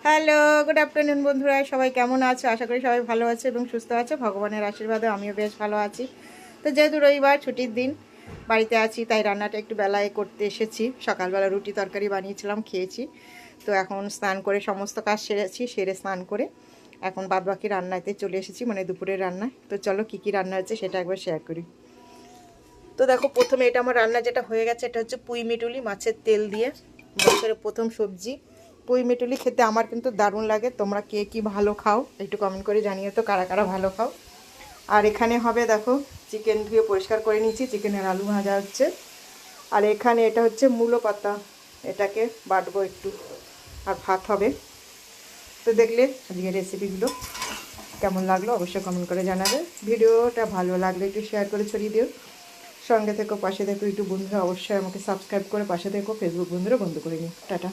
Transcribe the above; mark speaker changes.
Speaker 1: Hello, good afternoon বন্ধুরা, সবাই কেমন আছো? আশা করি সবাই ভালো আছে এবং সুস্থ আছে। ভগবানের আশীর্বাদে আমিও বেশ ভালো আছি। তো যেহেতু রবিবার ছুটির দিন বাড়িতে আছি, তাই রান্নাটা একটু বেলায় করতে এসেছি। সকালবেলা রুটি তরকারি বানিয়েছিলাম, খেয়েছি। তো এখন স্নান করে সমস্ত কাজ সেরেছি, সেরে স্নান করে এখন বাদবাকি রান্নাতে চলে এসেছি, মানে দুপুরের রান্নায়। তো চলো কী কী রান্না হচ্ছে সেটা একবার শেয়ার করি। তো দেখো, প্রথমে এটা আমার রান্না যেটা হয়ে গেছে, এটা হচ্ছে পুঁই মিটুলি মাছের তেল দিয়ে বছরের প্রথম সবজি। পুঁই মিটুলি খেতে আমার কিন্তু দারুণ লাগে। তোমরা কে কি ভালো খাও একটু কমেন্ট করে জানিয়ে তো, কারা কারা ভালো খাও। আর এখানে হবে দেখো, চিকেন ধুয়ে পরিষ্কার করে নিয়েছি, চিকেনের আলু ভাজা হচ্ছে। আর এখানে এটা হচ্ছে মূলো পাতা, এটাকে বাটবো একটু, আর ভাত হবে। তো দেখলে আজকে রেসিপিগুলো কেমন লাগলো অবশ্যই কমেন্ট করে জানাবে। ভিডিওটা ভালো লাগলে একটু শেয়ার করে ছড়িয়ে দিও। সঙ্গে থেকো, পাশে থেকো। ইউটিউব বন্ধুরা অবশ্যই আমাকে সাবস্ক্রাইব করে পাশে থেকো। ফেসবুক বন্ধুরা বন্ধ করে নিও। টাটা।